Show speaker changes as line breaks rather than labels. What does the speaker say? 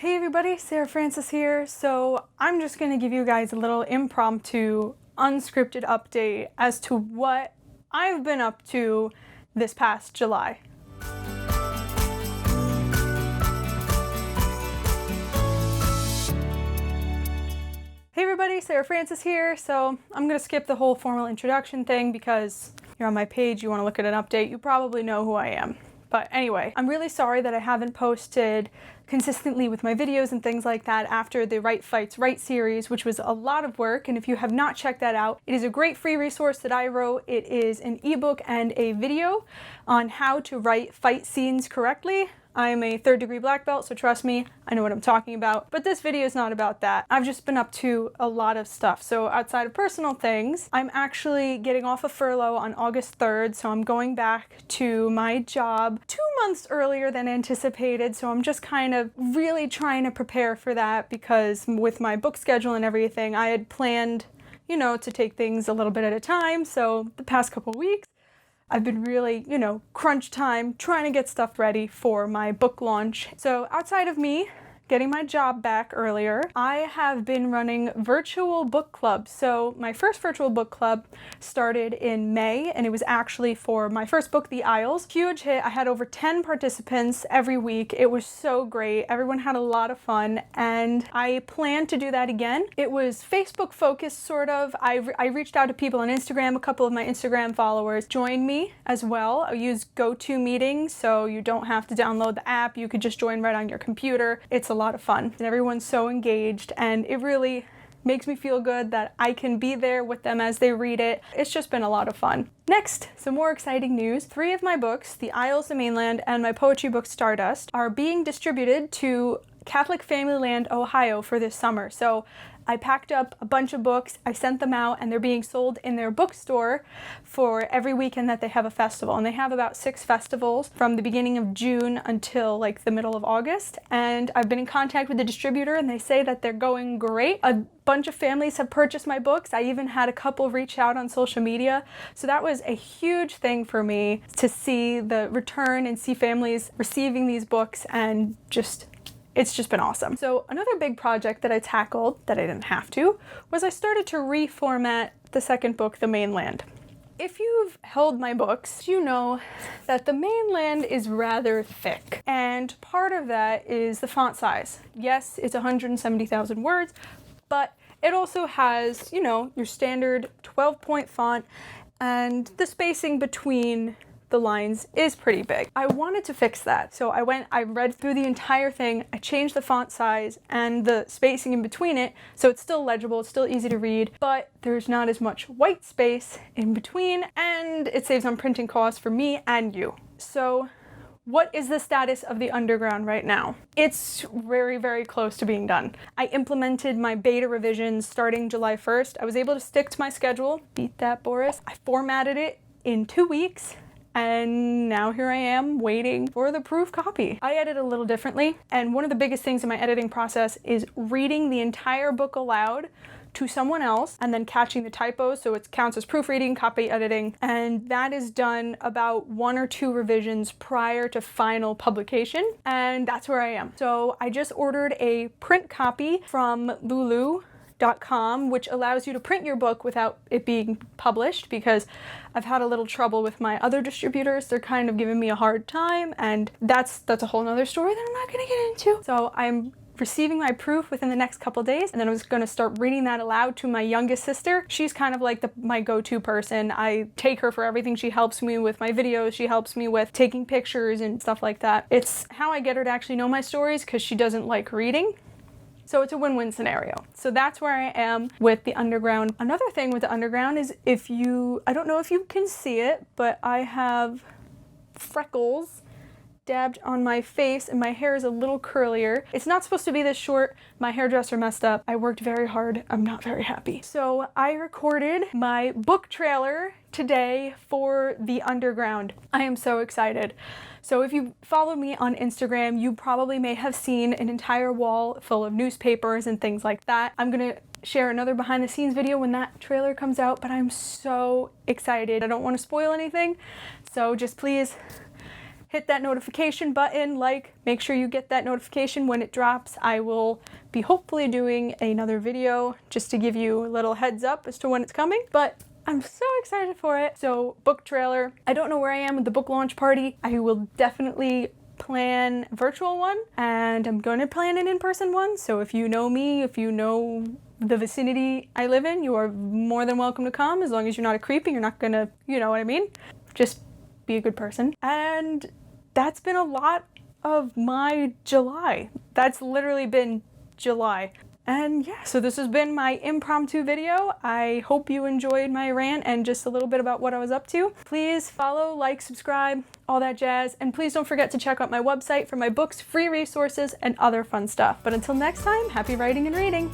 Hey everybody, Sarah Francis here. So I'm just going to give you guys a little impromptu, unscripted update as to what I've been up to this past July. Hey everybody, Sara Francis here. So I'm going to skip the whole formal introduction thing because you're on my page, you want to look at an update, you probably know who I am. But anyway, I'm really sorry that I haven't posted consistently with my videos and things like that after the Write Fights Right series, which was a lot of work. And if you have not checked that out, it is a great free resource that I wrote. It is an ebook and a video on how to write fight scenes correctly. I'm a 3rd degree black belt, so trust me, I know what I'm talking about. But this video is not about that. I've just been up to a lot of stuff. So outside of personal things, I'm actually getting off of furlough on August 3rd, so I'm going back to my job 2 months earlier than anticipated. So I'm just kind of really trying to prepare for that because with my book schedule and everything, I had planned, to take things a little bit at a time. So the past couple weeks, I've been really, crunch time, trying to get stuff ready for my book launch. So outside of me getting my job back earlier, I have been running virtual book clubs. So my first virtual book club started in May, and it was actually for my first book, The Isles. Huge hit. I had over 10 participants every week. It was so great. Everyone had a lot of fun, and I plan to do that again. It was Facebook focused, sort of. I reached out to people on Instagram. A couple of my Instagram followers joined me as well. I use GoToMeeting, so you don't have to download the app. You could just join right on your computer. It's a lot of fun, and everyone's so engaged, and it really makes me feel good that I can be there with them as they read it. It's just been a lot of fun. Next, some more exciting news. 3 of my books, The Isles, The Mainland, and my poetry book Stardust, are being distributed to Catholic Family Land, Ohio for this summer. So I packed up a bunch of books, I sent them out, and they're being sold in their bookstore for every weekend that they have a festival. And they have about 6 festivals from the beginning of June until like the middle of August. And I've been in contact with the distributor, and they say that they're going great. A bunch of families have purchased my books. I even had a couple reach out on social media. So that was a huge thing for me to see the return and see families receiving these books, and it's just been awesome. So another big project that I tackled that I didn't have to was I started to reformat the second book, The Mainland. If you've held my books, you know that The Mainland is rather thick, and part of that is the font size. Yes, it's 170,000 words, but it also has, your standard 12-point font, and the spacing between the lines is pretty big. I wanted to fix that. So I read through the entire thing, I changed the font size and the spacing in between it, so it's still legible, it's still easy to read, but there's not as much white space in between, and it saves on printing costs for me and you. So what is the status of the Underground right now? It's very, very close to being done. I implemented my beta revisions starting July 1st. I was able to stick to my schedule. Beat that, Boris. I formatted it in 2 weeks. And now here I am waiting for the proof copy. I edit a little differently, and one of the biggest things in my editing process is reading the entire book aloud to someone else and then catching the typos, so it counts as proofreading, copy editing, and that is done about 1 or 2 revisions prior to final publication, and that's where I am. So I just ordered a print copy from Lulu.com, which allows you to print your book without it being published, because I've had a little trouble with my other distributors. They're kind of giving me a hard time, and that's a whole nother story that I'm not gonna get into. So I'm receiving my proof within the next couple days, and then I was going to start reading that aloud to my youngest sister. She's kind of like my go-to person. I take her for everything. She helps me with my videos. She helps me with taking pictures and stuff like that. It's how I get her to actually know my stories, because she doesn't like reading. So it's a win-win scenario. So that's where I am with the Underground. Another thing with the Underground is I don't know if you can see it, but I have freckles dabbed on my face, and my hair is a little curlier. It's not supposed to be this short. My hairdresser messed up. I worked very hard. I'm not very happy. So I recorded my book trailer today for The Underground. I am so excited. So if you follow me on Instagram, you probably may have seen an entire wall full of newspapers and things like that. I'm gonna share another behind the scenes video when that trailer comes out, but I'm so excited. I don't want to spoil anything, so just please hit that notification button, make sure you get that notification when it drops. I will be hopefully doing another video just to give you a little heads up as to when it's coming, but I'm so excited for it. So, book trailer. I don't know where I am with the book launch party. I will definitely plan a virtual one, and I'm going to plan an in-person one. So if you know me, if you know the vicinity I live in, you are more than welcome to come, as long as you're not a creep and you're not gonna, you know what I mean? Just be a good person. And that's been a lot of my July. That's literally been July. And yeah, so this has been my impromptu video. I hope you enjoyed my rant and just a little bit about what I was up to. Please follow, like, subscribe, all that jazz. And please don't forget to check out my website for my books, free resources, and other fun stuff. But until next time, happy writing and reading.